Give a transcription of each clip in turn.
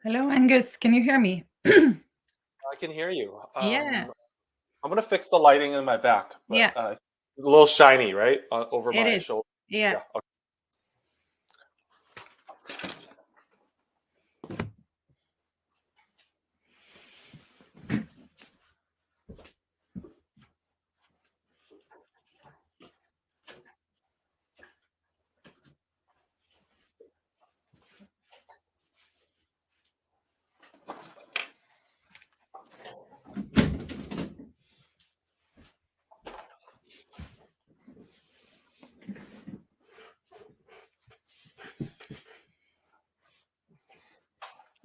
Hello, Angus. Can you hear me? I can hear you. Yeah, I'm gonna fix the lighting in my back, but yeah, it's a little shiny, right, over it my is. shoulder. Yeah. Yeah. Okay.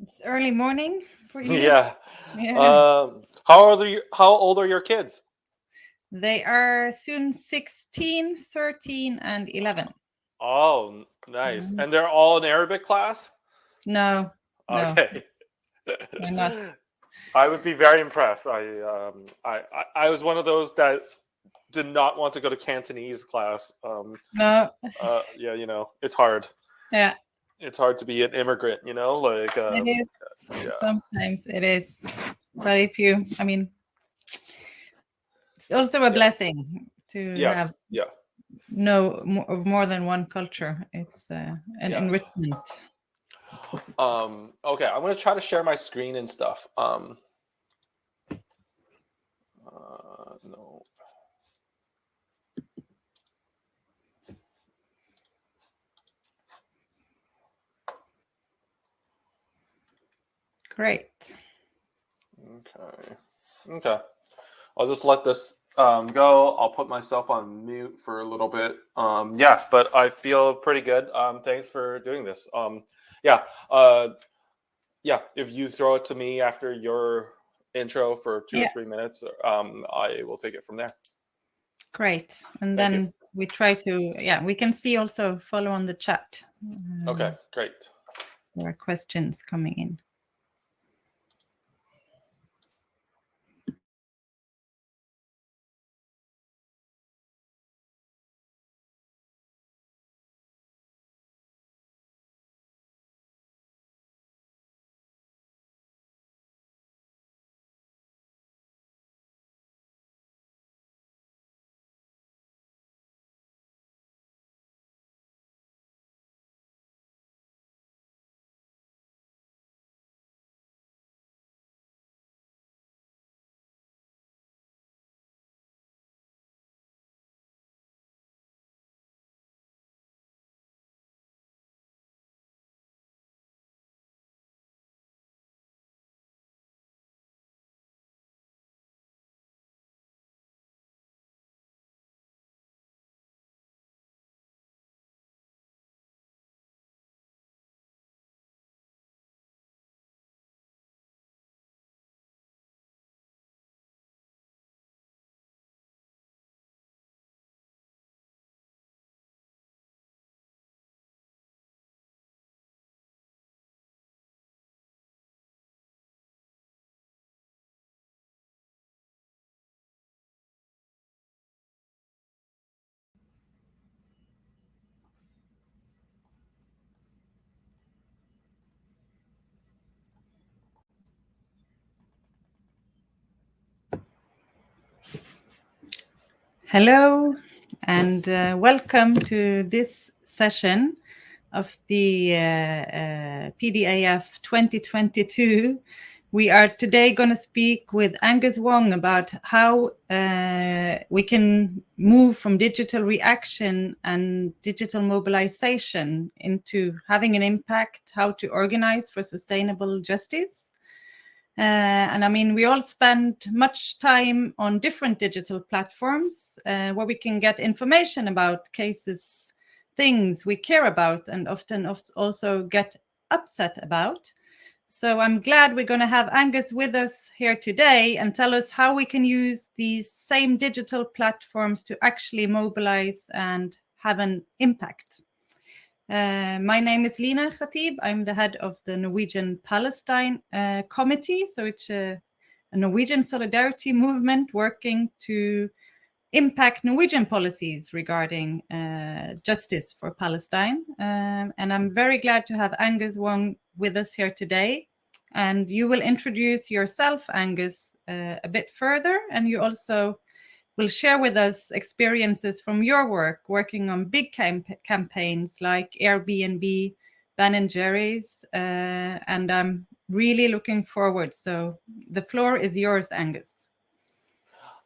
It's early morning for you. Yeah. Yeah. How old are your kids? They are soon 16, 13, and 11. Oh, nice. Mhm. And they're all in Arabic class? No, no, Okay. they're not. I would be very impressed. I was one of those that did not want to go to Cantonese class. No, Yeah, it's hard. yeah, It's hard to be an immigrant, like it is. yeah. Sometimes it is. But it's also a Yeah. blessing to Yes. have Yeah. of more than one culture. It's an Yes. enrichment. Okay, I'm gonna try to share my screen and stuff. No. Great. Okay. I'll just let this go. I'll put myself on mute for a little bit. Yeah, but I feel pretty good. Thanks for doing this. Yeah. Yeah. If you throw it to me after your intro for 2 or 3 minutes, I will take it from there. Great. And Thank you. then we try to, we can see also follow on the chat. Okay, great. There are questions coming in. Hello, and welcome to this session of the PDAF 2022. We are today going to speak with Angus Wong about how we can move from digital reaction and digital mobilization into having an impact, how to organize for sustainable justice. And we all spend much time on different digital platforms where we can get information about cases, things we care about, and often also get upset about. So I'm glad we're going to have Angus with us here today and tell us how we can use these same digital platforms to actually mobilize and have an impact. My name is Lina Khatib. I'm the head of the Norwegian Palestine Committee. So it's a Norwegian solidarity movement working to impact Norwegian policies regarding justice for Palestine. And I'm very glad to have Angus Wong with us here today. And you will introduce yourself, Angus, a bit further, and you also will share with us experiences from your work working on big campaigns like Airbnb, Ben & Jerry's, and I'm really looking forward. So the floor is yours, Angus.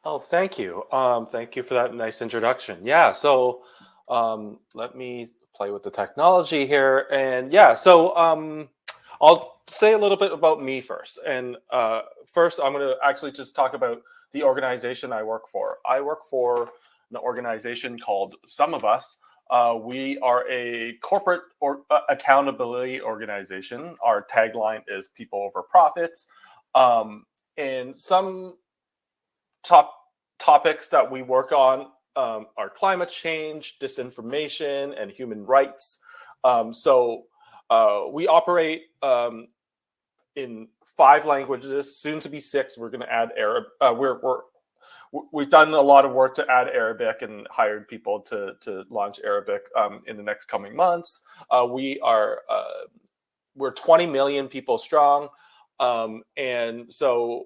Oh, thank you. Thank you for that nice introduction. Yeah, so let me play with the technology here. And yeah, so I'll say a little bit about me first. And first, I'm going to actually just talk about the organization I work for. I work for an organization called Some of Us. We are a corporate accountability organization. Our tagline is people over profits. And some top topics that we work on are climate change, disinformation, and human rights. So we operate in 5 languages, soon to be 6. We're going to add Arab. We've done a lot of work to add Arabic and hired people to launch Arabic in the next coming months. We're 20 million people strong, and so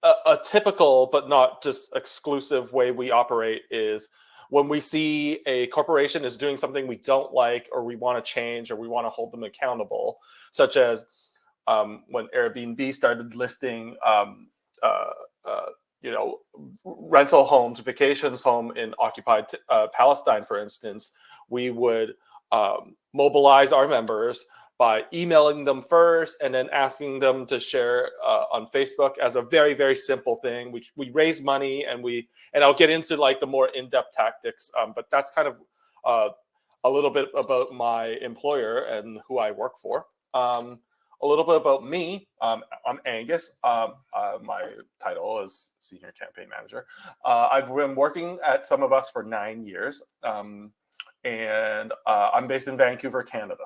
a typical but not just exclusive way we operate is when we see a corporation is doing something we don't like, or we want to change, or we want to hold them accountable, such as when Airbnb started listing rental homes, vacations home in occupied Palestine, for instance. We would mobilize our members by emailing them first and then asking them to share on Facebook as a very, very simple thing. We raise money, and I'll get into like the more in-depth tactics, but that's kind of a little bit about my employer and who I work for. A little bit about me. I'm Angus. My title is Senior Campaign Manager. I've been working at Some of Us for 9 years, and I'm based in Vancouver, Canada.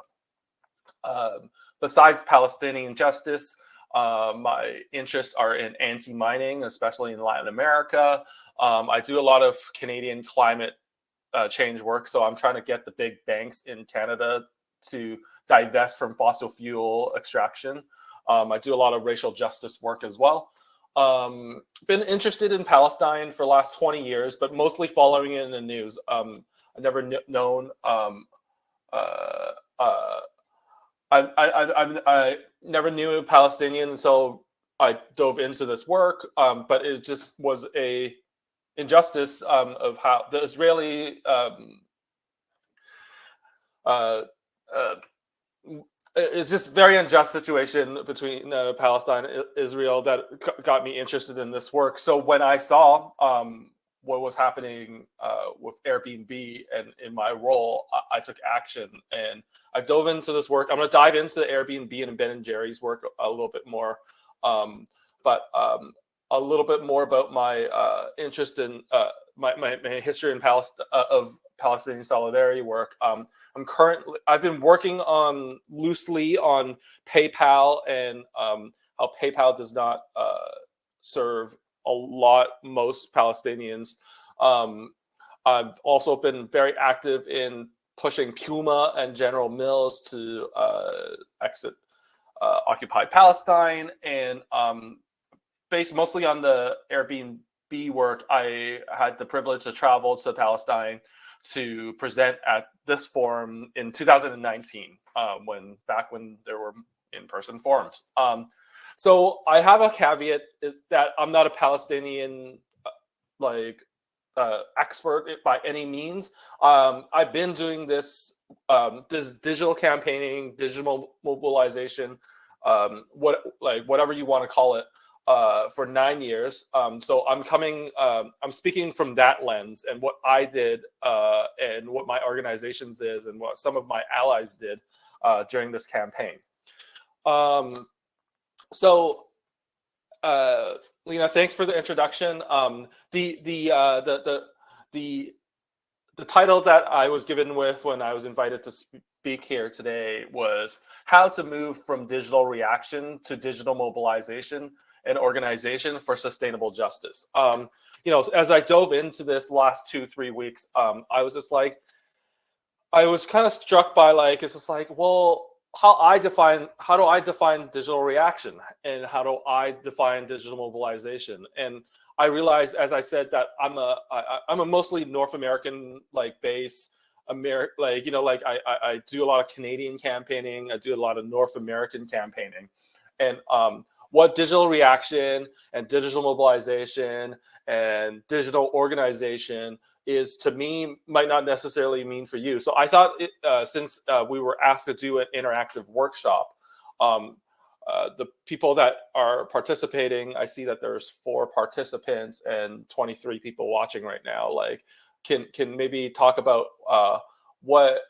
Besides Palestinian justice, my interests are in anti-mining, especially in Latin America. I do a lot of Canadian climate change work, so I'm trying to get the big banks in Canada to divest from fossil fuel extraction. I do a lot of racial justice work as well. Been interested in Palestine for the last 20 years, but mostly following it in the news. I've never known. I never knew a Palestinian until I dove into this work, but it just was a injustice of how the Israeli it's just very unjust situation between Palestine and Israel that got me interested in this work. So when I saw what was happening with Airbnb and in my role, I took action and I dove into this work. I'm going to dive into Airbnb and Ben & Jerry's work a little bit more, but a little bit more about my interest in my history in of Palestinian solidarity work. I've been working on loosely on PayPal and how PayPal does not serve most Palestinians. I've also been very active in pushing Puma and General Mills to exit occupied Palestine, and based mostly on the Airbnb work, I had the privilege to travel to Palestine to present at this forum in 2019, when there were in-person forums. So I have a caveat is that I'm not a Palestinian expert by any means. I've been doing this digital campaigning, digital mobilization, whatever you want to call it, for 9 years. So I'm speaking from that lens and what I did and what my organizations did and what some of my allies did during this campaign. So Lena, thanks for the introduction. The title that I was given with when I was invited to speak here today was How to Move from Digital Reaction to Digital Mobilization and Organization for Sustainable Justice. As I dove into this last 2-3 weeks, I was kind of struck by well, how do I define digital reaction, and how do I define digital mobilization? And I realized, as I said, that I'm a mostly North American base. I do a lot of Canadian campaigning. I do a lot of North American campaigning, and what digital reaction and digital mobilization and digital organization is to me might not necessarily mean for you. So I thought, since we were asked to do an interactive workshop, the people that are participating, I see that there's 4 participants and 23 people watching right now. Can maybe talk about what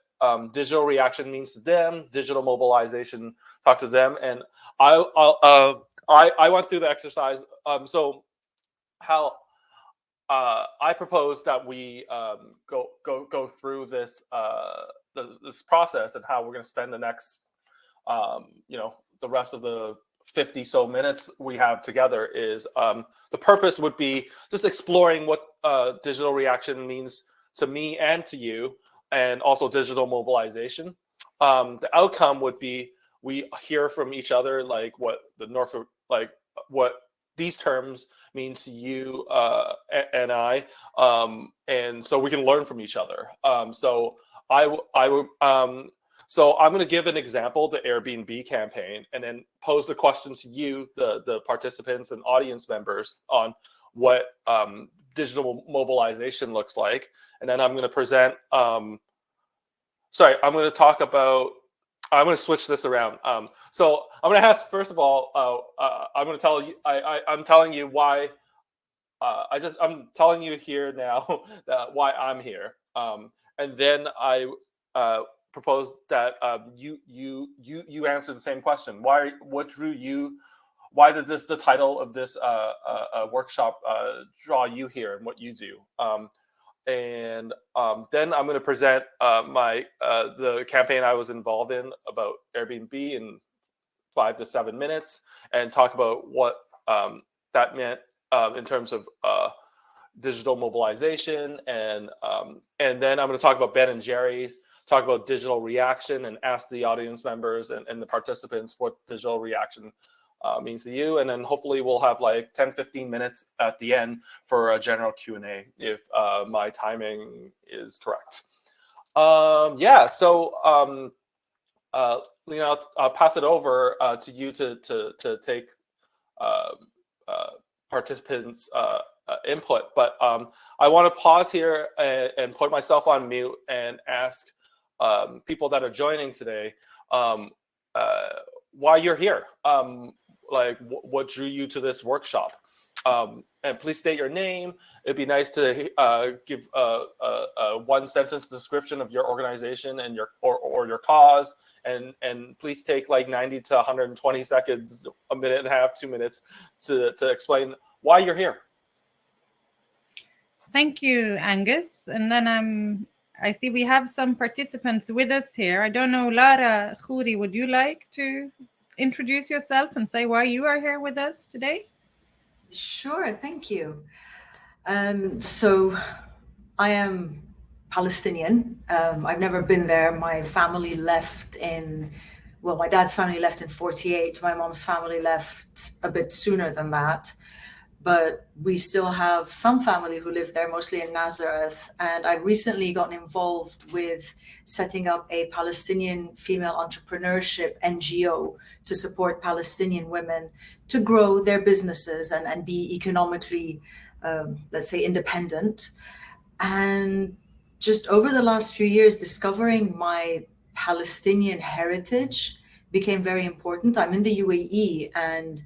digital reaction means to them, digital mobilization, talk to them, and I went through the exercise. So how I propose that we go through this this process, and how we're going to spend the next the rest of the 50 so minutes we have together is the purpose would be just exploring what digital reaction means to me and to you, and also digital mobilization. The outcome would be we hear from each other what what these terms means to you and I, and so we can learn from each other. So so I'm going to give an example, the Airbnb campaign, and then pose the question to you, the participants and audience members, on what digital mobilization looks like. And then I'm going to present, I'm going to talk about, I'm going to switch this around. So I'm going to ask, first of all, I'm going to tell you, I'm telling you why, I'm telling you here now that why I'm here. And then I propose that you answer the same question. What drew you? Why did the title of this workshop draw you here, and what you do? And then I'm going to present the campaign I was involved in about Airbnb in 5 to 7 minutes, and talk about what that meant in terms of digital mobilization, and then I'm going to talk about Ben and Jerry's, talk about digital reaction, and ask the audience members and the participants what digital reaction means to you. And then hopefully we'll have 10-15 minutes at the end for a general Q&A if my timing is correct. So Lena, I'll pass it over to you to take participants' input. But I want to pause here and put myself on mute and ask people that are joining today why you're here. What drew you to this workshop? And please state your name. It'd be nice to give a one-sentence description of your organization and your cause. And please take 90 to 120 seconds, a minute and a half, 2 minutes to explain why you're here. Thank you, Angus. And then I see we have some participants with us here. I don't know, Lara Khouri, would you like to introduce yourself and say why you are here with us today? Sure, thank you. So I am Palestinian. I've never been there. My family left my dad's family left in 1948. My mom's family left a bit sooner than that. But we still have some family who live there, mostly in Nazareth. And I've recently gotten involved with setting up a Palestinian female entrepreneurship NGO to support Palestinian women to grow their businesses and be economically, let's say, independent. And just over the last few years, discovering my Palestinian heritage became very important. I'm in the UAE, and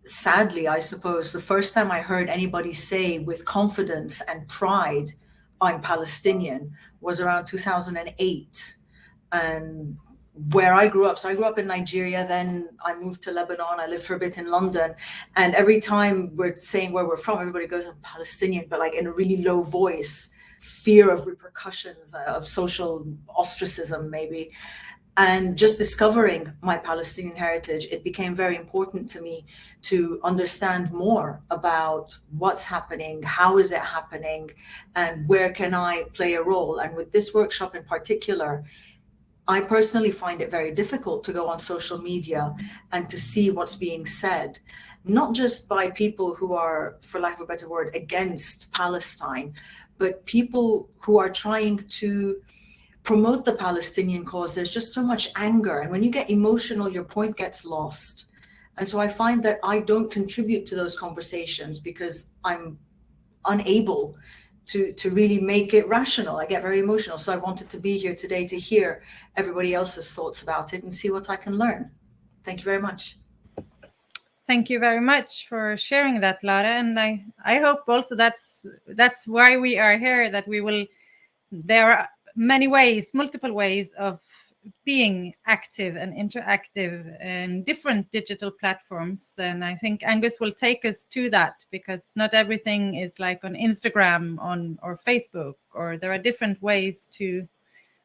sadly, I suppose, the first time I heard anybody say with confidence and pride, I'm Palestinian, was around 2008. And where I grew up, so I grew up in Nigeria, then I moved to Lebanon, I lived for a bit in London. And every time we're saying where we're from, everybody goes, I'm Palestinian, but in a really low voice, fear of repercussions, of social ostracism maybe. And just discovering my Palestinian heritage, it became very important to me to understand more about what's happening, how is it happening, and where can I play a role. And with this workshop in particular, I personally find it very difficult to go on social media and to see what's being said, not just by people who are, for lack of a better word, against Palestine, but people who are trying to promote the Palestinian cause. There's just so much anger. And when you get emotional, your point gets lost. And so I find that I don't contribute to those conversations because I'm unable to really make it rational. I get very emotional. So I wanted to be here today to hear everybody else's thoughts about it and see what I can learn. Thank you very much. Thank you very much for sharing that, Lara. And I hope also that's why we are here, that we will, there are many ways, multiple ways of being active and interactive in different digital platforms. And I think Angus will take us to that, because not everything is like on Instagram or Facebook, or there are different ways to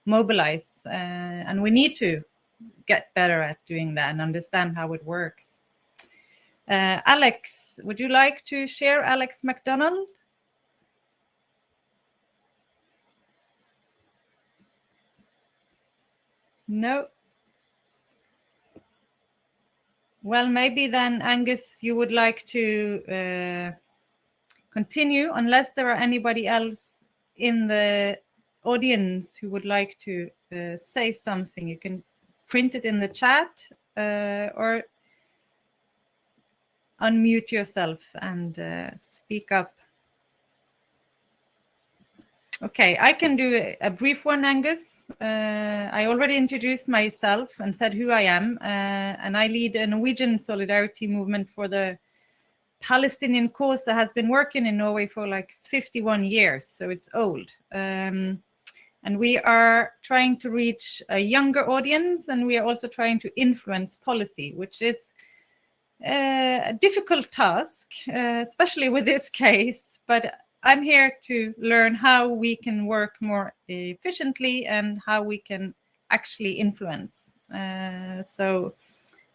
mobilize. And we need to get better at doing that and understand how it works. Alex, would you like to share? Alex McDonald? No. Well, maybe then, Angus, you would like to continue, unless there are anybody else in the audience who would like to say something. You can print it in the chat or unmute yourself and speak up. Okay, I can do a brief one, Angus. I already introduced myself and said who I am, and I lead a Norwegian solidarity movement for the Palestinian cause that has been working in Norway for like 51 years, so it's old. And we are trying to reach a younger audience, and we are also trying to influence policy, which is a difficult task, especially with this case, but I'm here to learn how we can work more efficiently and how we can actually influence. So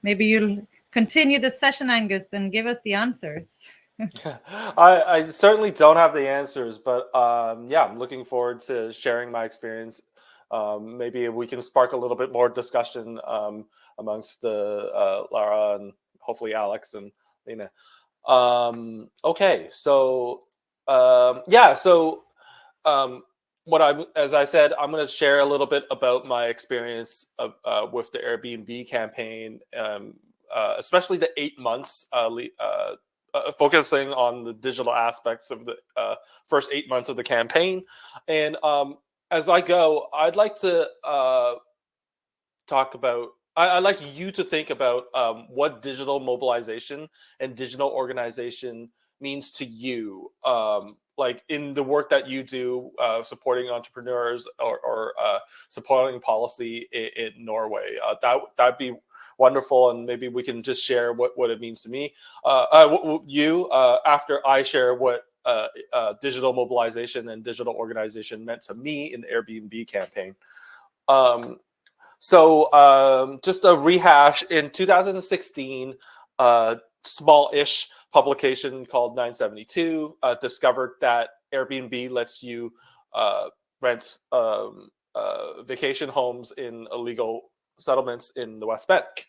maybe you'll continue the session, Angus, and give us the answers. I certainly don't have the answers, but yeah, I'm looking forward to sharing my experience. Maybe we can spark a little bit more discussion amongst the Lara and hopefully Alex and Lena. Okay, so yeah, so as I said, I'm going to share a little bit about my experience of, with the Airbnb campaign, especially the 8 months, focusing on the digital aspects of the first 8 months of the campaign. And as I go, I'd like to talk about, I'd like you to think about what digital mobilization and digital organization means to you, like in the work that you do, supporting entrepreneurs or supporting policy in Norway. That'd be wonderful, and maybe we can just share what it means to me. After I share what digital mobilization and digital organization meant to me in the Airbnb campaign. So just a rehash, in 2016, small-ish publication called 972 discovered that Airbnb lets you rent vacation homes in illegal settlements in the West Bank.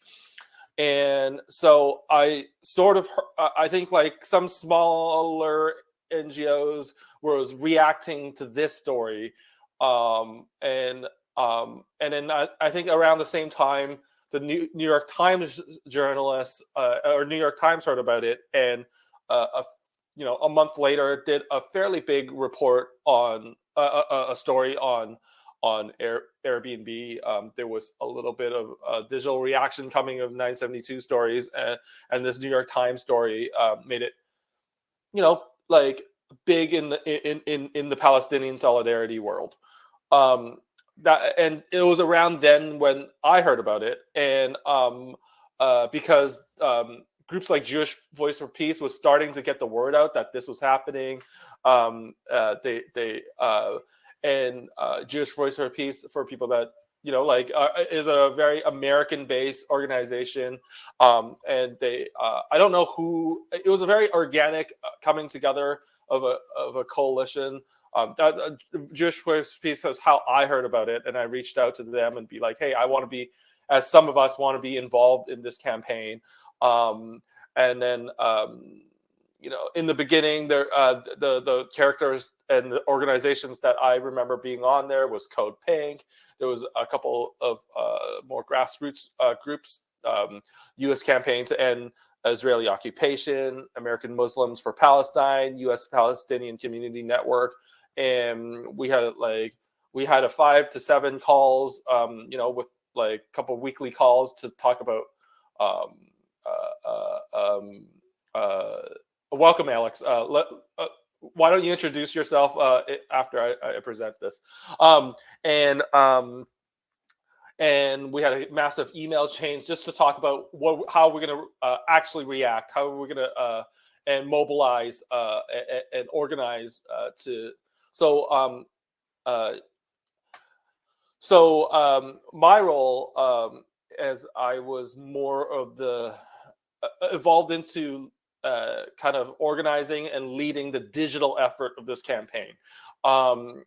And so I sort of, I think like some smaller NGOs was reacting to this story. And then I think around the same time, the New York Times journalists or New York Times heard about it, and a month later did a fairly big report on a story on Airbnb. There was a little bit of digital reaction coming of 972 stories, and this New York Times story made it, like big in the Palestinian solidarity world. And it was around then when I heard about it, and because groups like Jewish Voice for Peace was starting to get the word out that this was happening. Jewish Voice for Peace, for people that is a very American-based organization, and they I don't know who. It was a very organic coming together of a coalition. that Jewish Peace is how I heard about it, and I reached out to them and be like, hey, I want to be, as some of us want to be involved in this campaign. And then in the beginning, there the characters and the organizations that I remember being on there was Code Pink. There was a couple of more grassroots groups, U.S. campaign to end Israeli occupation, American Muslims for Palestine, U.S. Palestinian Community Network, and we had a 5 to 7 calls, with like a couple of weekly calls to talk about. Welcome, Alex. Why don't you introduce yourself after I present this? And we had a massive email change just to talk about how we're going to actually react, how we're going to and mobilize and organize to. So my role, as I was more of the evolved into kind of organizing and leading the digital effort of this campaign. One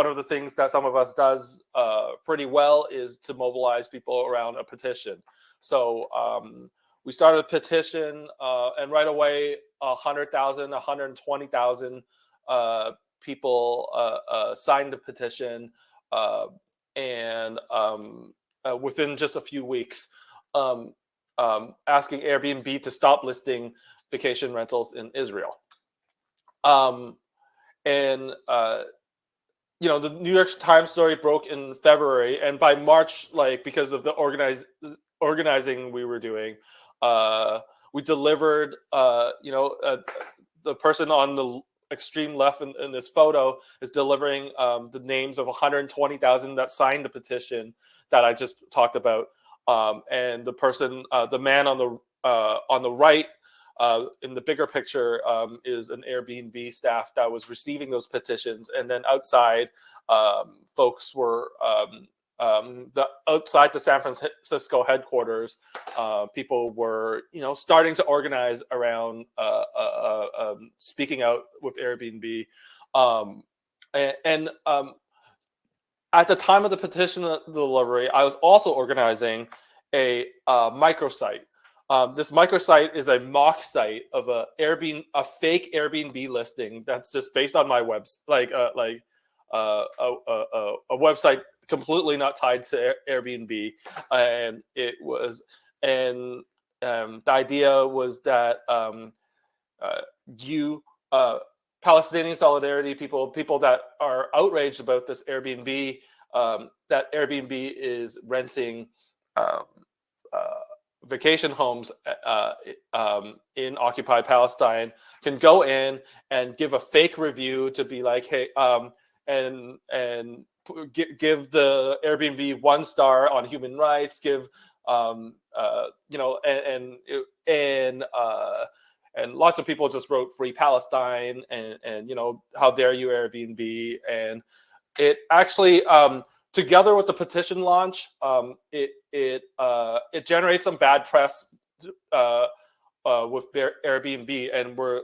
of the things that some of us does pretty well is to mobilize people around a petition. So we started a petition, and right away, 100,000, 120,000 people signed the petition, and within just a few weeks, asking Airbnb to stop listing vacation rentals in Israel. And the New York Times story broke in February, and by March, because of the organizing we were doing, we delivered. The person on the extreme left in this photo is delivering the names of 120,000 that signed the petition that I just talked about, and the person, the man on the right. In the bigger picture is an Airbnb staff that was receiving those petitions, and then outside, folks were outside the San Francisco headquarters. People were, starting to organize around speaking out with Airbnb, and at the time of the petition delivery, I was also organizing a microsite. This microsite is a mock site of a fake Airbnb listing that's just based on my a website completely not tied to Airbnb, and the idea was that Palestinian solidarity people that are outraged about this Airbnb, that Airbnb is renting vacation homes in occupied Palestine, can go in and give a fake review to be like, hey, and give the Airbnb 1 star on human rights, give and lots of people just wrote Free Palestine and how dare you Airbnb, and it actually together with the petition launch, it generates some bad press with Airbnb, and we're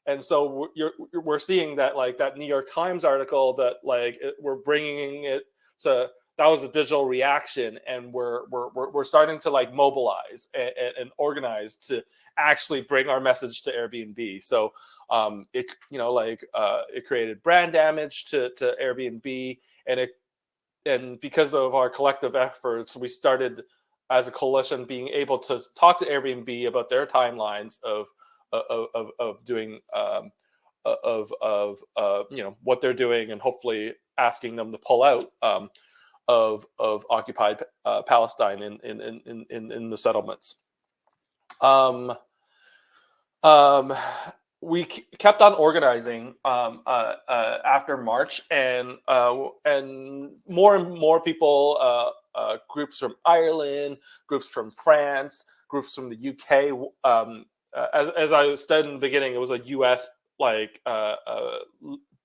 and so we're seeing that that New York Times article that we're bringing it to, that was a digital reaction, and we're starting to mobilize and organize to actually bring our message to Airbnb. So it created brand damage to Airbnb, and because of our collective efforts, we started as a coalition being able to talk to Airbnb about their timelines of doing what they're doing, and hopefully asking them to pull out of occupied Palestine in the settlements. We kept on organizing after March, and more and more people, groups from Ireland, groups from France, groups from the UK. As I said in the beginning, it was a US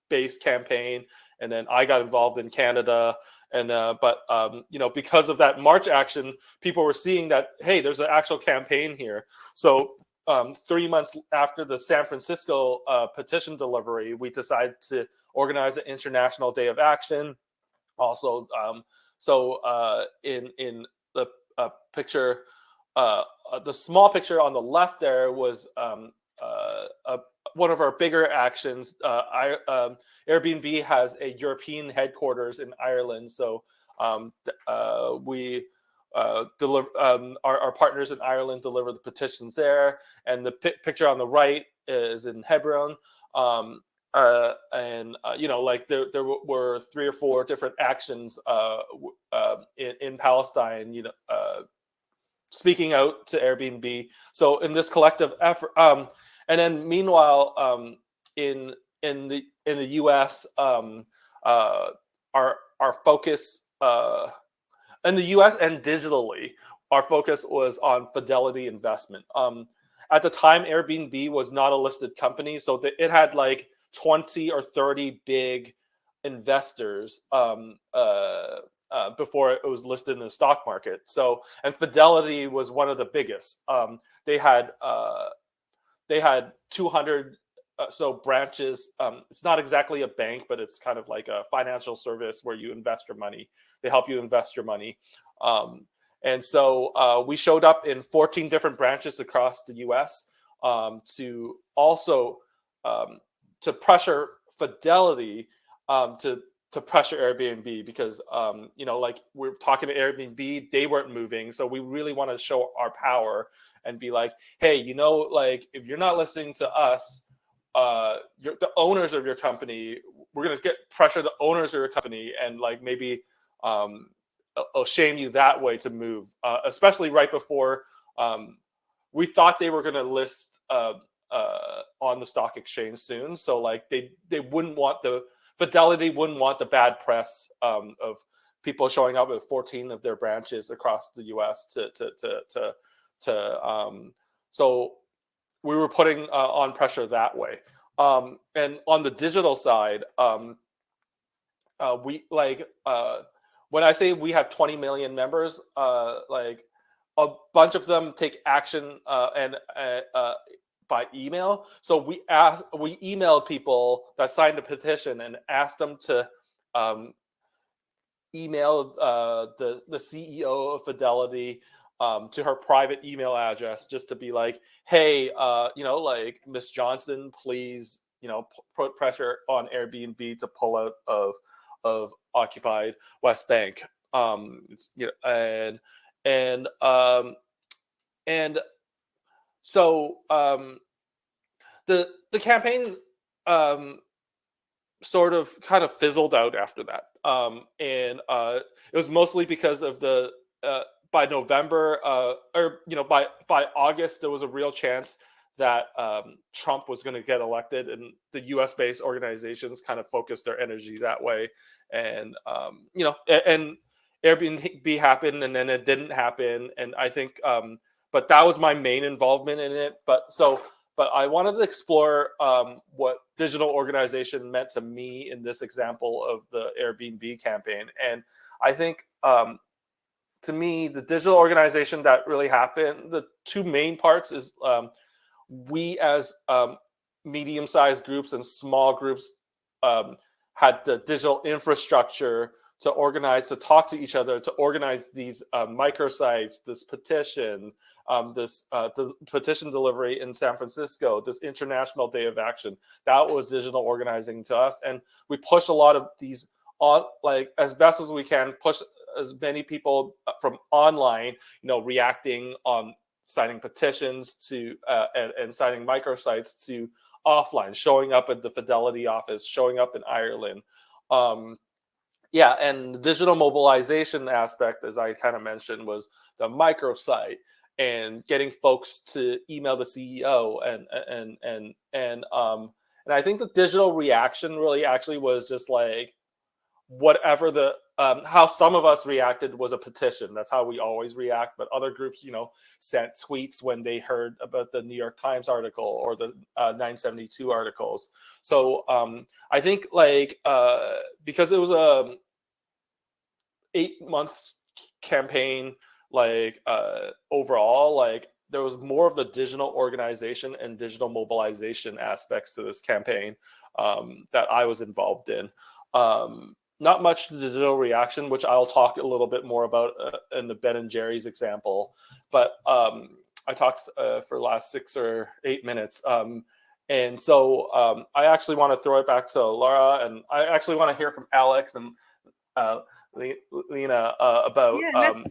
based campaign, and then I got involved in Canada. And but because of that March action, people were seeing that, hey, there's an actual campaign here. So 3 months after the San Francisco petition delivery, we decided to organize an International Day of Action. Also, in the picture, the small picture on the left there was one of our bigger actions. Airbnb has a European headquarters in Ireland, so we deliver our partners in Ireland deliver the petitions there, and the picture on the right is in Hebron. Like there were 3 or 4 different actions in Palestine, speaking out to Airbnb. So in this collective effort, and then meanwhile, in the U.S., our focus in the U.S. and digitally, our focus was on Fidelity Investment. At the time, Airbnb was not a listed company, so it had like 20 or 30 big investors before it was listed in the stock market. So, and Fidelity was one of the biggest. They had 200 branches. It's not exactly a bank, but it's kind of like a financial service where you invest your money. They help you invest your money. And so we showed up in 14 different branches across the U.S. To also to pressure Fidelity to pressure Airbnb, because like we're talking to Airbnb, they weren't moving, so we really want to show our power and be like, hey, like if you're not listening to us, the owners of your company, we're gonna pressure the owners of your company, and like maybe I'll shame you that way to move, especially right before we thought they were gonna list on the stock exchange soon. So like they wouldn't want Fidelity wouldn't want the bad press of people showing up at 14 of their branches across the U.S. So we were putting on pressure that way. And on the digital side, we like when I say we have 20 million members, like a bunch of them take action and by email. So we emailed people that signed a petition and asked them to email the CEO of Fidelity to her private email address, just to be like, hey, like Miss Johnson, please, put pressure on Airbnb to pull out of occupied West Bank. So the campaign sort of kind of fizzled out after that, and it was mostly because of the by November or by August, there was a real chance that Trump was going to get elected, and the U.S.-based organizations kind of focused their energy that way, and and Airbnb happened, and then it didn't happen, and I think. But that was my main involvement in it. But I wanted to explore what digital organization meant to me in this example of the Airbnb campaign. And I think, to me, the digital organization that really happened, the 2 main parts is we as medium-sized groups and small groups had the digital infrastructure to organize, to talk to each other, to organize these microsites, this petition, the petition delivery in San Francisco, this International Day of Action. That was digital organizing to us, and we push a lot of these on, like as best as we can, push as many people from online, reacting on signing petitions to and signing microsites, to offline, showing up at the Fidelity office, showing up in Ireland. And the digital mobilization aspect, as I kind of mentioned, was the microsite and getting folks to email the CEO, and I think the digital reaction really actually was just like whatever the how some of us reacted was a petition. That's how we always react. But other groups, sent tweets when they heard about the New York Times article or the 972 articles. So I think like because it was a 8 month campaign, like overall, like there was more of the digital organization and digital mobilization aspects to this campaign that I was involved in. Not much digital reaction, which I'll talk a little bit more about in the Ben and Jerry's example. But I talked for the last 6 or 8 minutes. And so I actually want to throw it back to Laura, and I actually want to hear from Alex and Lena about. Yeah,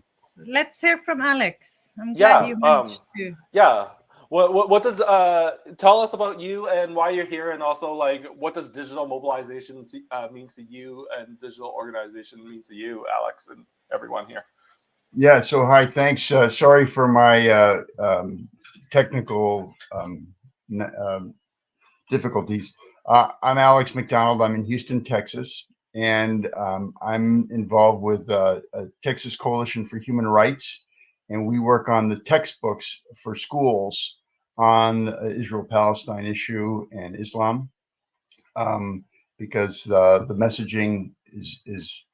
let's hear from Alex. I'm glad you managed to. Yeah. What does tell us about you and why you're here, and also like what does digital mobilization means to you, and digital organization means to you, Alex, and everyone here. Yeah. So hi, thanks. Sorry for my technical difficulties. I'm Alex McDonald. I'm in Houston, Texas, and I'm involved with a Texas Coalition for Human Rights, and we work on the textbooks for schools on the Israel-Palestine issue and Islam, because the messaging is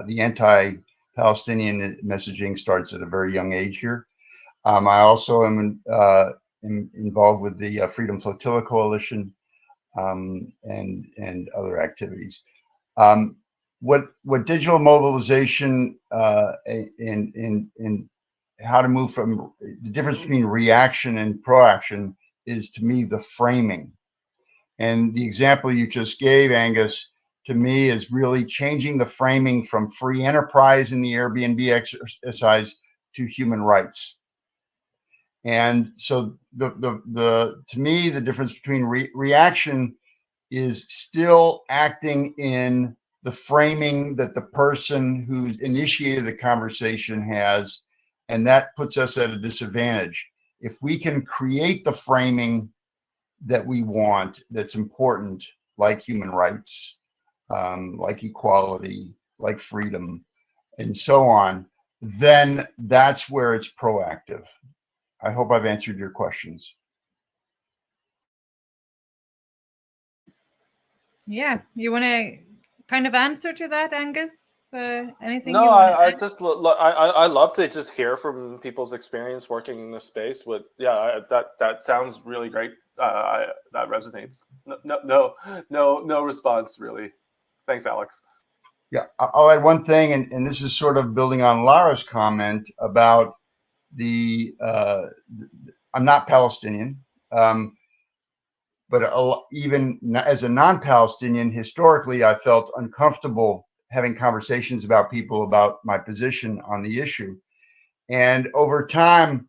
the anti-Palestinian messaging starts at a very young age here. I also am involved with the Freedom Flotilla Coalition and other activities. What digital mobilization in how to move from the difference between reaction and proaction is, to me, the framing. And the example you just gave, Angus, to me is really changing the framing from free enterprise in the Airbnb exercise to human rights. And so to me, the difference between reaction is still acting in the framing that the person who's initiated the conversation has, and that puts us at a disadvantage. If we can create the framing that we want, that's important, like human rights, like equality, like freedom, and so on, then that's where it's proactive. I hope I've answered your questions. Yeah, you want to kind of answer to that, Angus? Anything? No, I love to just hear from people's experience working in this space. That sounds really great. That resonates. No response really. Thanks, Alex. Yeah, I'll add one thing, and this is sort of building on Lara's comment about I'm not Palestinian, but even as a non-Palestinian, historically, I felt uncomfortable having conversations about people about my position on the issue. And over time,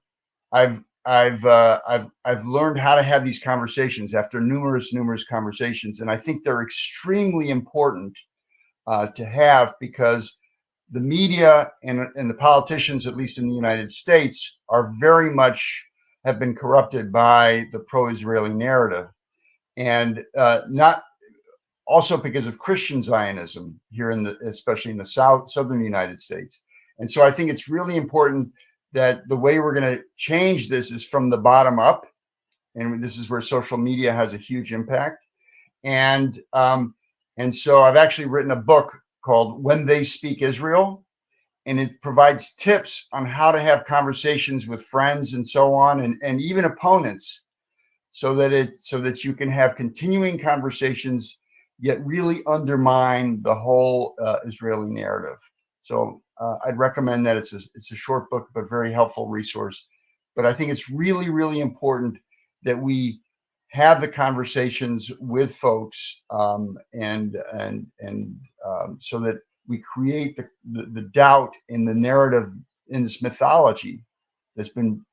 I've learned how to have these conversations after numerous conversations, and I think they're extremely important to have, because the media and the politicians, at least in the United States, are very much have been corrupted by the pro-Israeli narrative, and not also because of Christian Zionism here especially in the southern United States. And so I think it's really important that the way we're going to change this is from the bottom up, and this is where social media has a huge impact. And so I've actually written a book called When They Speak Israel, and it provides tips on how to have conversations with friends and so on, and even opponents, so that you can have continuing conversations, yet really undermine the whole Israeli narrative. So I'd recommend that. It's a short book, but very helpful resource. But I think it's really, really important that we have the conversations with folks, and so that we create the doubt in the narrative, in this mythology that's been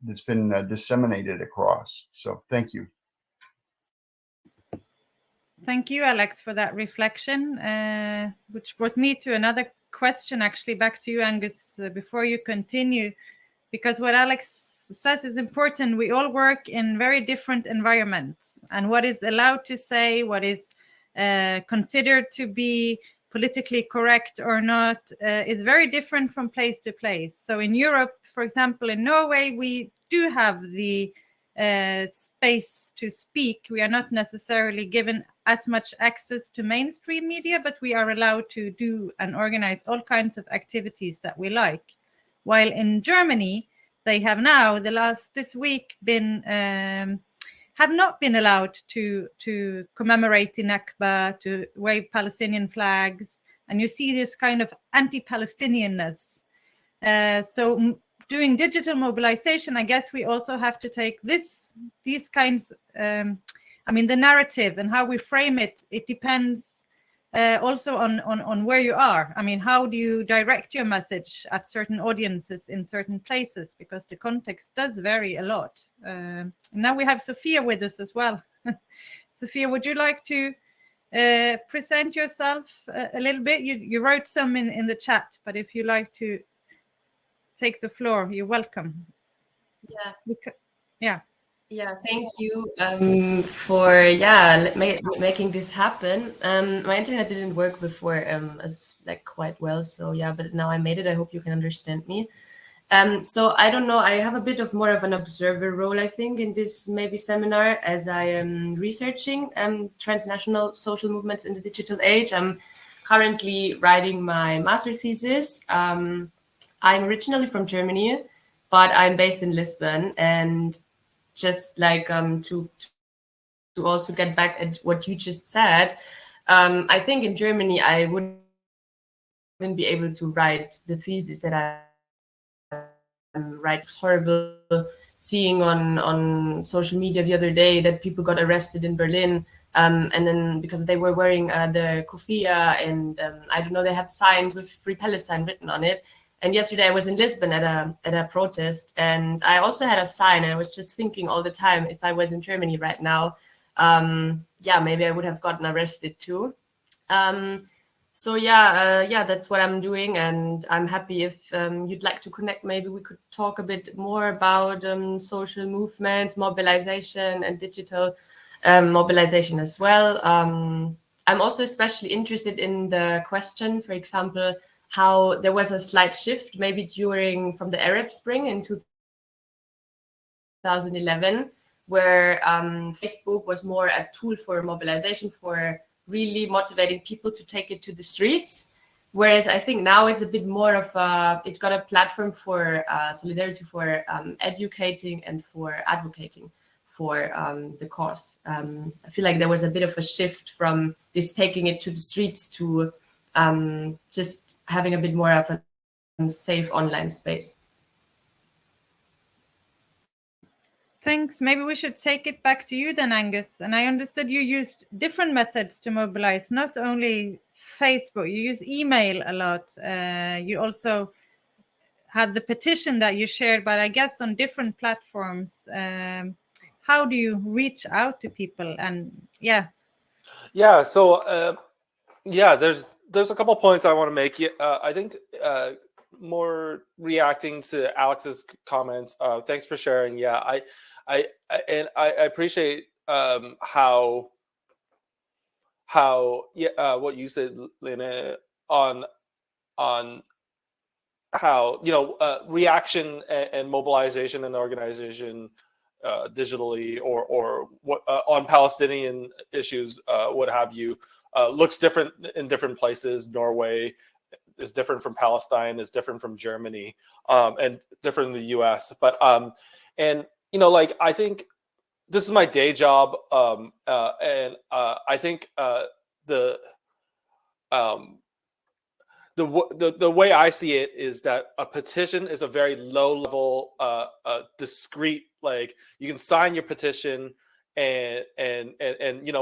disseminated across. So thank you. Thank you, Alex, for that reflection, which brought me to another question, actually, back to you, Angus, before you continue, because what Alex says is important. We all work in very different environments, and what is allowed to say, what is considered to be politically correct or not, is very different from place to place. So in Europe, for example, in Norway, we do have the space to speak. We are not necessarily given as much access to mainstream media, but we are allowed to do and organize all kinds of activities that we like. While in Germany, they have now, this week, have not been allowed to commemorate the Nakba, to wave Palestinian flags, and you see this kind of anti-Palestinianness. So doing digital mobilization, I guess we also have to take these kinds. I mean, the narrative and how we frame it. It depends also on where you are. I mean, how do you direct your message at certain audiences in certain places? Because the context does vary a lot. Now we have Sophia with us as well. Sophia, would you like to present yourself a little bit? You wrote some in the chat, but if you like to take the floor, you're welcome. Yeah, thank you for making this happen. My internet didn't work before as quite well, so yeah, but now I made it. I hope you can understand me. So I don't know, I have a bit of more of an observer role, I think, in this maybe seminar, as I am researching transnational social movements in the digital age. I'm currently writing my master thesis. I'm originally from Germany, but I'm based in Lisbon, and just to also get back at what you just said, I think in Germany I wouldn't be able to write the thesis that I write. It was horrible seeing on social media the other day that people got arrested in Berlin, and then because they were wearing the kufiya, and I don't know, they had signs with Free Palestine written on it. And yesterday I was in Lisbon at a protest, and I also had a sign, and I was just thinking all the time, if I was in Germany right now, maybe I would have gotten arrested too. So that's what I'm doing, and I'm happy if you'd like to connect. Maybe we could talk a bit more about social movements, mobilization, and digital mobilization as well. I'm also especially interested in the question, for example, how there was a slight shift maybe from the Arab Spring in 2011, where Facebook was more a tool for mobilization, for really motivating people to take it to the streets. Whereas I think now it's a bit more of it's got a platform for solidarity, for educating and for advocating for the cause. I feel like there was a bit of a shift from this taking it to the streets to just having a bit more of a safe online space. Thanks. Maybe we should take it back to you then, Angus. And I understood you used different methods to mobilize, not only Facebook. You use email a lot. You also had the petition that you shared, but I guess on different platforms. How do you reach out to people? And So there's a couple points I want to make. I think more reacting to Alex's comments. Thanks for sharing. Yeah, I appreciate how what you said, Lena, on how reaction and mobilization and organization digitally or what on Palestinian issues, what have you, looks different in different places. Norway is different from Palestine, is different from Germany, and different in the US. But I think this is my day job, and I think the way I see it is that a petition is a very low level, discrete. Like, you can sign your petition and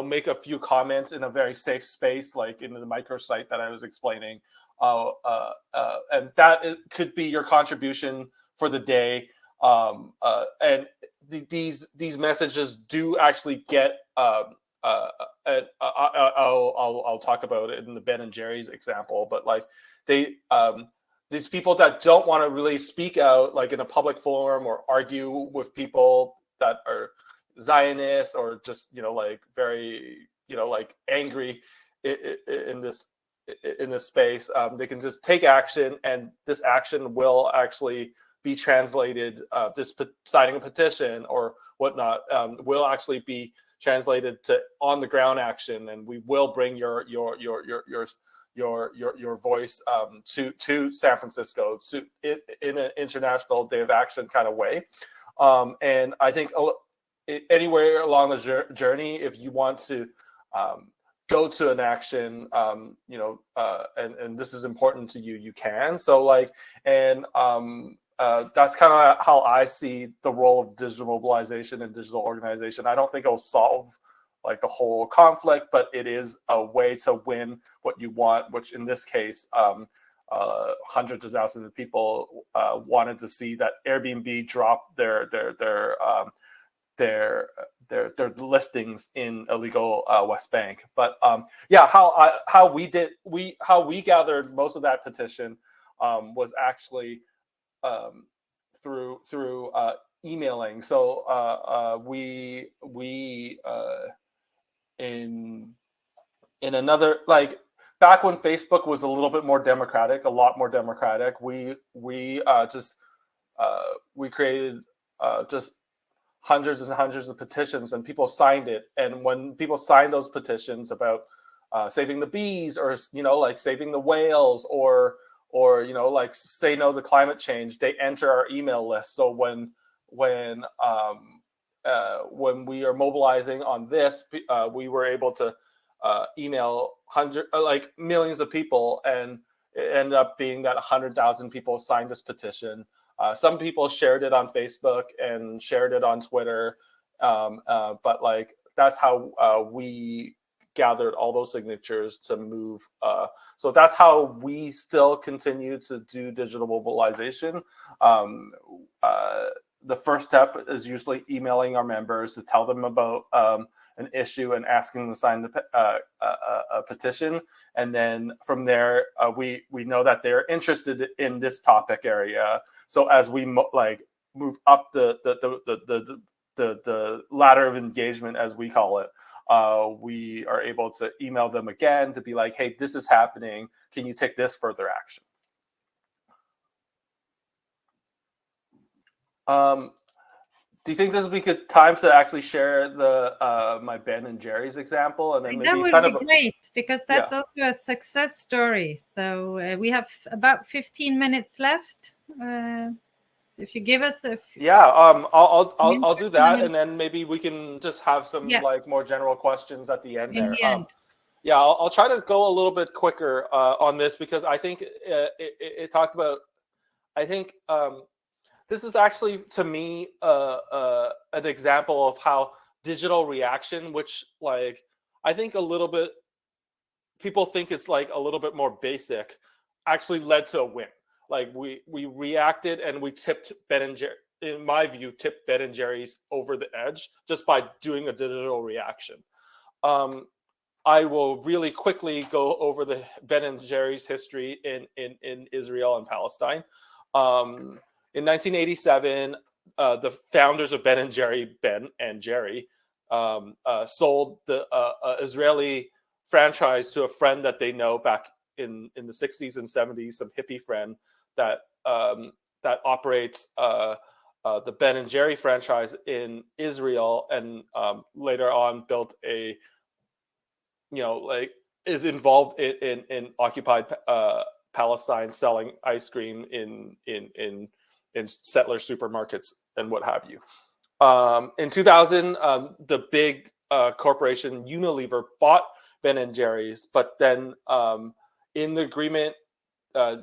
make a few comments in a very safe space, like in the microsite that I was explaining, and that could be your contribution for the day. And these messages do actually get. I'll talk about it in the Ben and Jerry's example, but like these people that don't want to really speak out, like in a public forum, or argue with people that are Zionists, or just very angry in this space, they can just take action, and this action will actually be translated. Signing a petition or whatnot will actually be translated to on the ground action, and we will bring your your voice to San Francisco in an international day of action kind of way. And I think anywhere along the journey, if you want to go to an action, and this is important to you, you can. So that's kind of how I see the role of digital mobilization and digital organization. I don't think it'll solve like the whole conflict, but it is a way to win what you want, which in this case, hundreds of thousands of people wanted to see that Airbnb drop their listings in illegal West Bank. But how we gathered most of that petition was actually through emailing. So we in another, like, back when Facebook was a little bit more democratic, a lot more democratic, we created just hundreds and hundreds of petitions, and people signed it. And when people signed those petitions about saving the bees, or like saving the whales, or like say no to climate change, they enter our email list. So when we are mobilizing on this, we were able to email millions of people, and it ended up being that 100,000 people signed this petition. Some people shared it on Facebook and shared it on Twitter, but like that's how we gathered all those signatures to move. So that's how we still continue to do digital mobilization. The first step is usually emailing our members to tell them about an issue and asking them to sign a petition. And then from there, we know that they're interested in this topic area. So as we move up the ladder of engagement, as we call it, we are able to email them again to be like, hey, this is happening. Can you take this further action? Do you think this would be good time to actually share the my Ben and Jerry's example, and then maybe that would be great, because that's also a success story. So we have about 15 minutes left. If you give us I'll do that, and then maybe we can just have some like more general questions at the end there. I'll try to go a little bit quicker on this, because I think it talked about, I think this is actually, to me, an example of how digital reaction, which like I think a little bit people think it's like a little bit more basic, actually led to a win. Like we reacted, and we tipped Ben and Jerry, in my view, tipped Ben and Jerry's over the edge just by doing a digital reaction. I will really quickly go over the Ben and Jerry's history in Israel and Palestine. In 1987, the founders of Ben and Jerry, sold the Israeli franchise to a friend that they know back in the 60s and 70s, some hippie friend that operates the Ben and Jerry franchise in Israel, and later on built a, is involved in occupied Palestine, selling ice cream in settler supermarkets and what have you. In 2000, the big corporation Unilever bought Ben and Jerry's, but then in the agreement,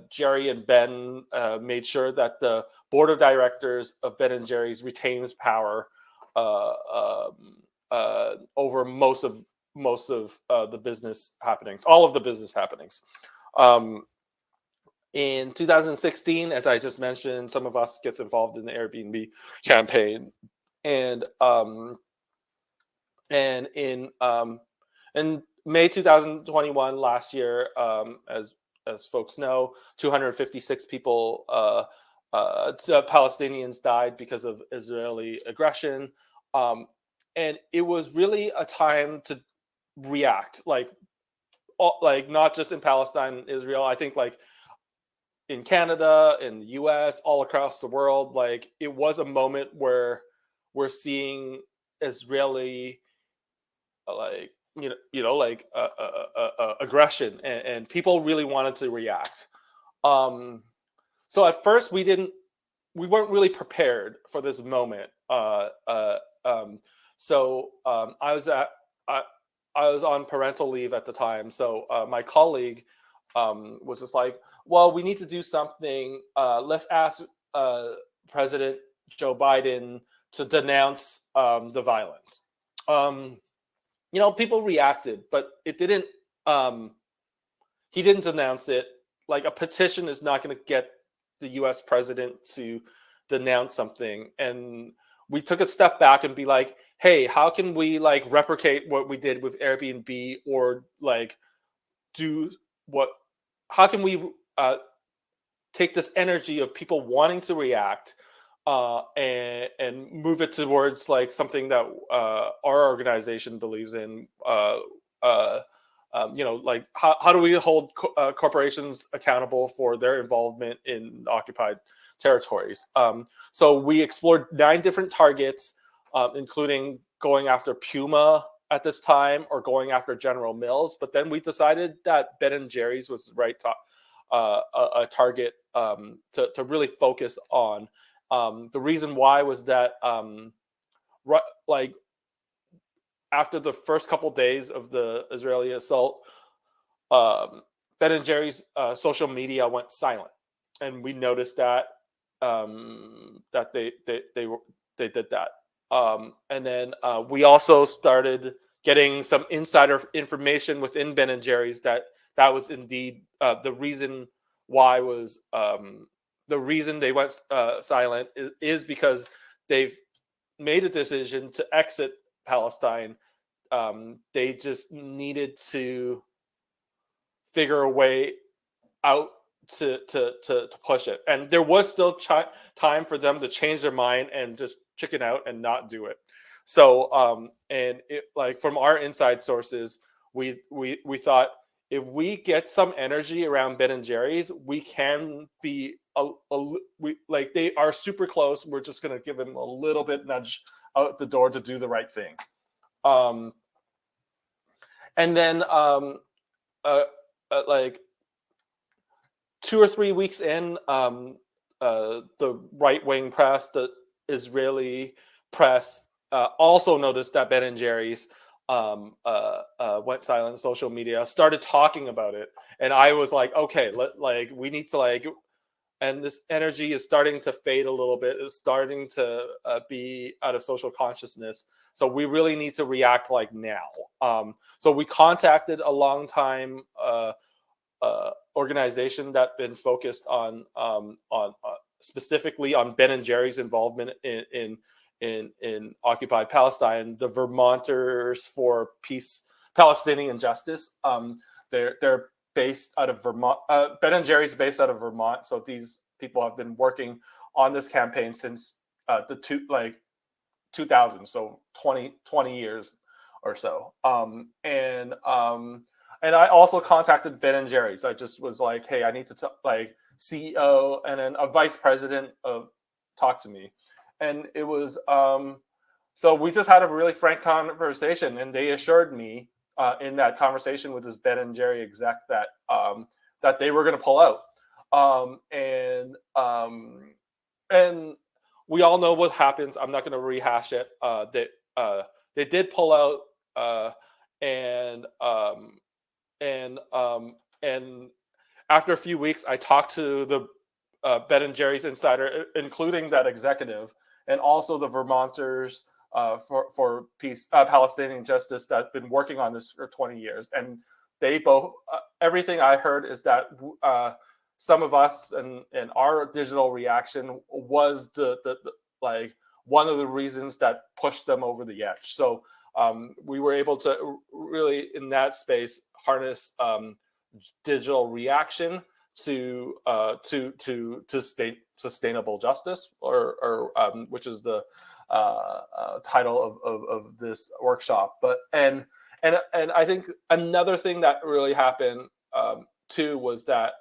Jerry and Ben made sure that the board of directors of Ben and Jerry's retains power over most of the business happenings, all of the business happenings. In 2016, as I just mentioned, some of us gets involved in the Airbnb campaign, and in May 2021, last year, as folks know, 256 people, Palestinians died because of Israeli aggression, and it was really a time to react, like not just in Palestine and Israel. I think like in Canada, in the US, all across the world, like it was a moment where we're seeing Israeli aggression, and people really wanted to react. So at first we weren't really prepared for this moment. So I was on parental leave at the time. So my colleague was just like, well, we need to do something. Let's ask President Joe Biden to denounce the violence. People reacted, but it didn't. He didn't denounce it. Like, a petition is not going to get the U.S. president to denounce something. And we took a step back and be like, hey, how can we like replicate what we did with Airbnb, or like how can we take this energy of people wanting to react and move it towards like something that our organization believes in. Like how do we hold corporations accountable for their involvement in occupied territories? So we explored 9 different targets, including going after Puma at this time, or going after General Mills. But then we decided that Ben & Jerry's was the right a target to really focus on. The reason why was that after the first couple days of the Israeli assault, Ben & Jerry's social media went silent, and we noticed that they did that. And then we also started getting some insider information within Ben & Jerry's that was indeed the reason why was the reason they went silent is because they've made a decision to exit Palestine. They just needed to figure a way out to push it, and there was still time for them to change their mind and just chicken out and not do it. So and it, like, from our inside sources, we thought, if we get some energy around Ben & Jerry's, we can be they are super close. We're just going to give them a little bit nudge out the door to do the right thing. And then like 2 or 3 weeks in, the right-wing press, the Israeli press, also noticed that Ben & Jerry's went silent on social media, started talking about it. And I was like, okay, we need to and this energy is starting to fade a little bit. It's starting to be out of social consciousness. So we really need to react now. So we contacted a long time organization that been focused on specifically on Ben & Jerry's involvement in occupied Palestine, the Vermonters for Peace, Palestinian Justice. They're based out of Vermont. Ben & Jerry's based out of Vermont. So these people have been working on this campaign since the 2000, so 20 years or so. And I also contacted Ben & Jerry's. I just was like, hey, I need to talk, CEO and then a vice president talk to me. And it was, so we just had a really frank conversation, and they assured me in that conversation with this Ben & Jerry exec that they were going to pull out. And we all know what happens. I'm not going to rehash it. They did pull out, and after a few weeks, I talked to the Ben & Jerry's insider, including that executive, and also the Vermonters for Peace, Palestinian Justice, that's been working on this for 20 years. And they both, everything I heard is that some of us and our digital reaction was the one of the reasons that pushed them over the edge. So we were able to really, in that space, harness digital reaction to sustainable justice, or which is the title of this workshop. But and I think another thing that really happened too was that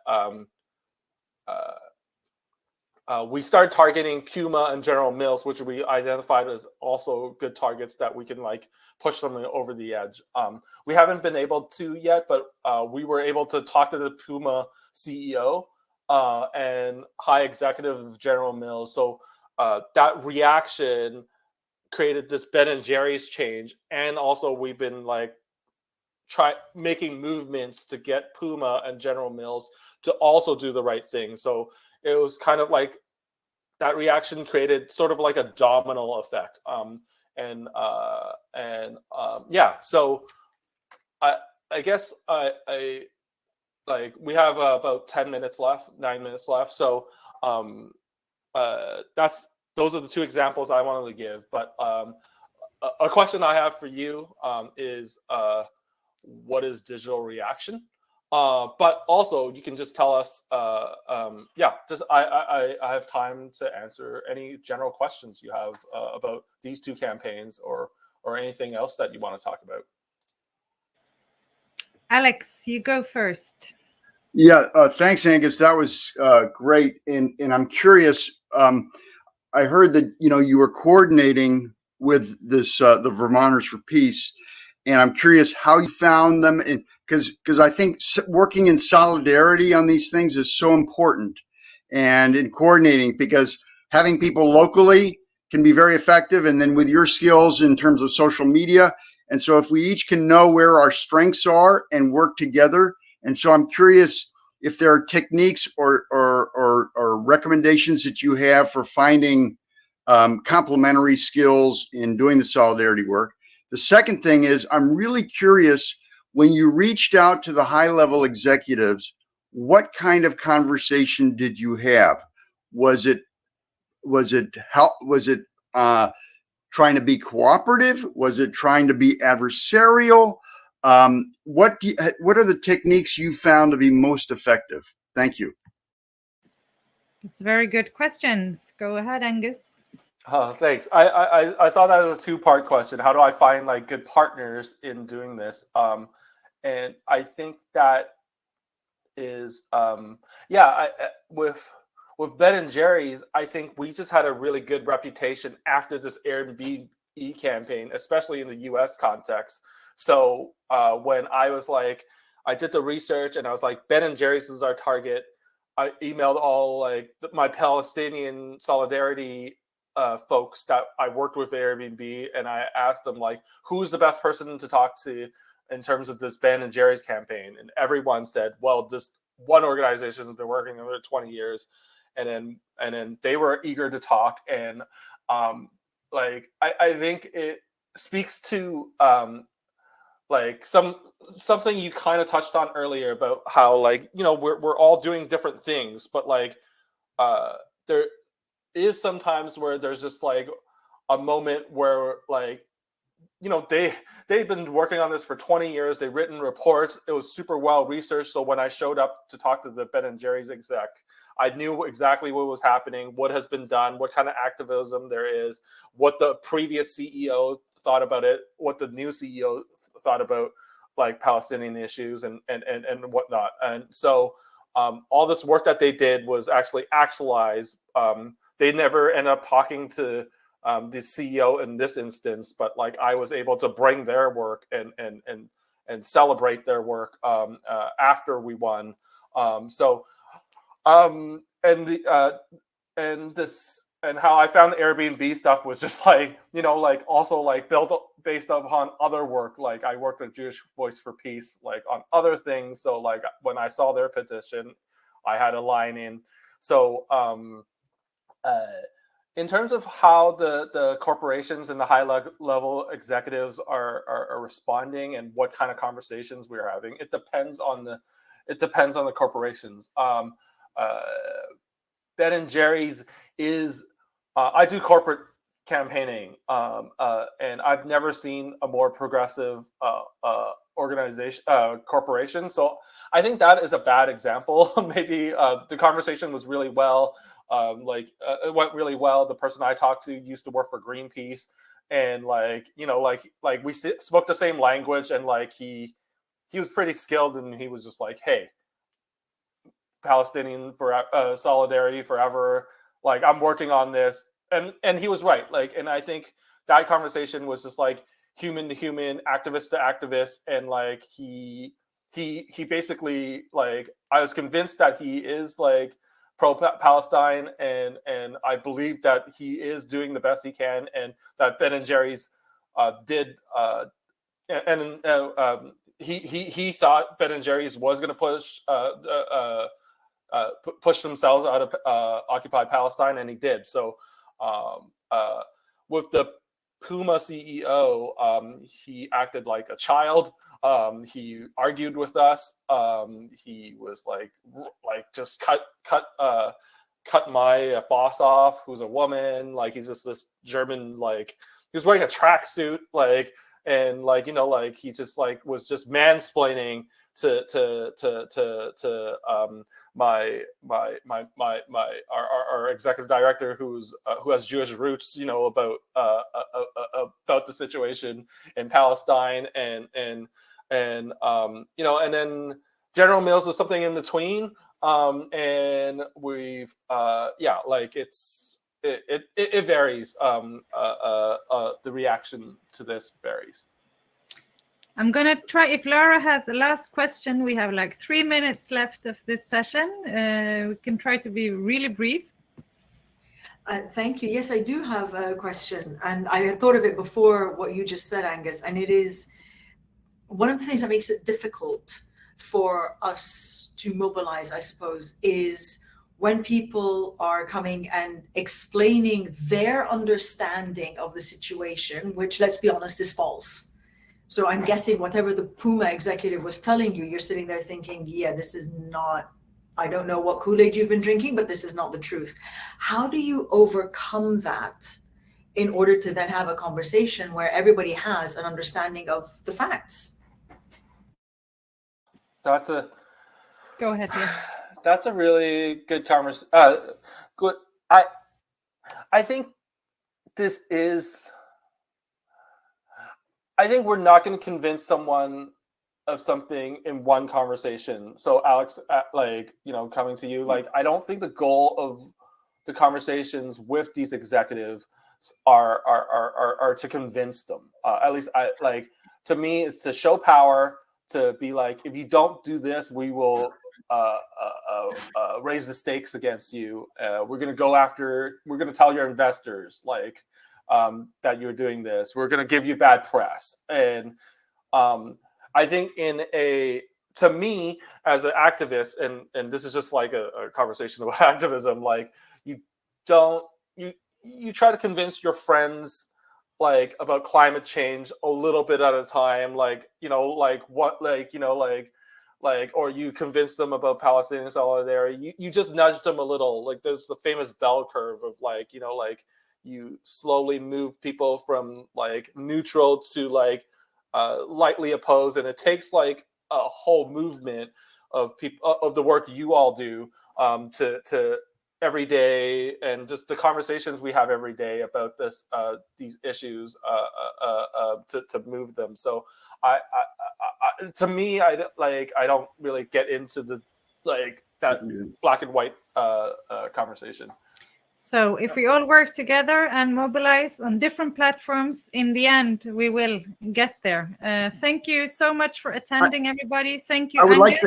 we started targeting Puma and General Mills, which we identified as also good targets that we can like push them over the edge. We haven't been able to yet, but we were able to talk to the Puma CEO and high executive of General Mills. So that reaction created this Ben and Jerry's change, and also we've been like making movements to get Puma and General Mills to also do the right thing. So it was kind of like that reaction created sort of like a domino effect. Yeah, so I guess I like we have about 9 minutes left. So those are the two examples I wanted to give. But a question I have for you is what is digital reaction? But also you can just tell us, just I have time to answer any general questions you have about these two campaigns or anything else that you want to talk about. Alex, you go first. Yeah, thanks, Angus. That was great. And I'm curious, I heard that, you were coordinating with this, the Vermonters for Peace. And I'm curious how you found them, because I think working in solidarity on these things is so important, and in coordinating, because having people locally can be very effective, and then with your skills in terms of social media. And so if we each can know where our strengths are and work together. And so I'm curious if there are techniques or recommendations that you have for finding complementary skills in doing the solidarity work. The second thing is, I'm really curious, when you reached out to the high-level executives, what kind of conversation did you have? Was it trying to be cooperative? Was it trying to be adversarial? What are the techniques you found to be most effective? Thank you. It's very good questions. Go ahead, Angus. Thanks. I saw that as a two-part question. How do I find like good partners in doing this? And I think that is, with Ben and Jerry's, I think we just had a really good reputation after this Airbnb campaign, especially in the U.S. context. So when I was like, I did the research and I was like, Ben and Jerry's is our target. I emailed all like my Palestinian solidarity folks that I worked with at Airbnb, and I asked them like, who's the best person to talk to in terms of this Ben and Jerry's campaign? And everyone said, well, this one organization has been working over 20 years. And then they were eager to talk. And I think it speaks to like something you kind of touched on earlier about how like, we're all doing different things, but like there is sometimes where there's just like a moment where like, they've been working on this for 20 years. They've written reports. It was super well researched. So when I showed up to talk to the Ben and Jerry's exec, I knew exactly what was happening, what has been done, what kind of activism there is, what the previous CEO thought about it, what the new CEO thought about like Palestinian issues and whatnot. And so all this work that they did was actually actualized. They never ended up talking to the CEO in this instance, but like I was able to bring their work and celebrate their work after we won. And how I found the Airbnb stuff was just like, like also like built based upon other work. Like I worked at Jewish Voice for Peace, like on other things. So like when I saw their petition, I had a line in. So in terms of how the corporations and the high level executives are responding and what kind of conversations we're having, it depends on the corporations. Ben and Jerry's is I do corporate campaigning, and I've never seen a more progressive corporation. So I think that is a bad example. Maybe the conversation was really well. It went really well. The person I talked to used to work for Greenpeace, and we spoke the same language, and like he was pretty skilled, and he was just like, hey, Palestinian for solidarity forever. like I'm working on this, and he was right. Like, and I think that conversation was just like human to human, activist to activist, and like he basically, like, I was convinced that he is like pro-Palestine, and I believe that he is doing the best he can, and that Ben and Jerry's he thought Ben and Jerry's was going to push themselves out of occupied Palestine, and he did. So with the Puma CEO, he acted like a child. He argued with us. He was like just cut my boss off, who's a woman. Like, he's just this German, like, he was wearing a tracksuit, like, and like, you know, like, he just like was just mansplaining to our executive director, who has Jewish roots, you know, about the situation in Palestine, and you know, and then General Mills was something in between, and we've like it varies. The reaction to this varies. I'm going to try, if Laura has the last question, we have like 3 minutes left of this session. We can try to be really brief. Thank you. Yes, I do have a question. And I had thought of it before what you just said, Angus. And it is one of the things that makes it difficult for us to mobilize, I suppose, is when people are coming and explaining their understanding of the situation, which, let's be honest, is false. So I'm guessing whatever the Puma executive was telling you, you're sitting there thinking, yeah, this is not, I don't know what Kool-Aid you've been drinking, but this is not the truth. How do you overcome that in order to then have a conversation where everybody has an understanding of the facts? Go ahead. Yeah. That's a really good conversation. Good. I think this is. I think we're not going to convince someone of something in one conversation. So Alex, like, you know, coming to you, like, I don't think the goal of the conversations with these executives are to convince them. At least to me, it's to show power, to be like, if you don't do this, we will raise the stakes against you. We're going to tell your investors, like, that you're doing this. We're going to give you bad press. And I think to me, as an activist, and this is just like a conversation about activism, like, you try to convince your friends, like, about climate change a little bit at a time, like, you know, like what, like, you know, like, or you convince them about Palestinian solidarity. You just nudge them a little. Like, there's the famous bell curve of, like, you know, like, you slowly move people from like neutral to like lightly opposed, and it takes like a whole movement of people, of the work you all do, to every day, and just the conversations we have every day about these issues, to move them. So to me, I don't really get into the like that black and white conversation. So if we all work together and mobilize on different platforms, in the end, we will get there. Thank you so much for attending, everybody. Thank you, Angus.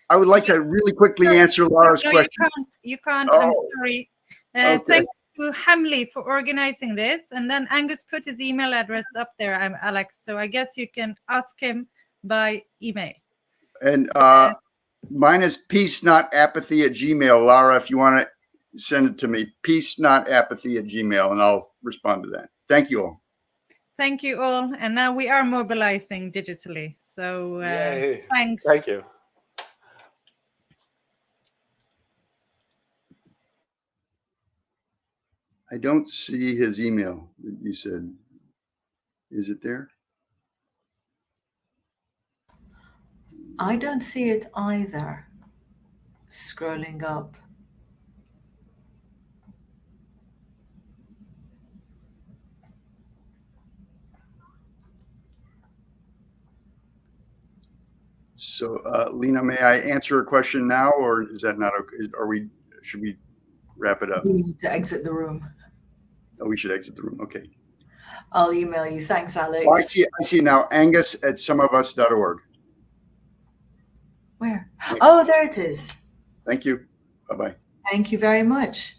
I would like to really quickly answer Laura's question. You can't. Oh. I'm sorry. Okay. Thanks to Hamley for organizing this. And then Angus put his email address up there, Alex. So I guess you can ask him by email. And mine is peace-not-apathy@gmail. Laura, if you want to send it to me, peace-not-apathy@gmail, and I'll respond to that. Thank you all. Thank you all. And now we are mobilizing digitally. So thanks. Thank you. I don't see his email that you said. Is it there? I don't see it either. Scrolling up. So, Lena, may I answer a question now, or is that not okay? Should we wrap it up. We need to exit the room. Oh, we should exit the room. Okay. I'll email you. Thanks, Alex. Oh, I see now. Angus at someofus.org. Where? Oh, there it is. Thank you. Bye-bye. Thank you very much.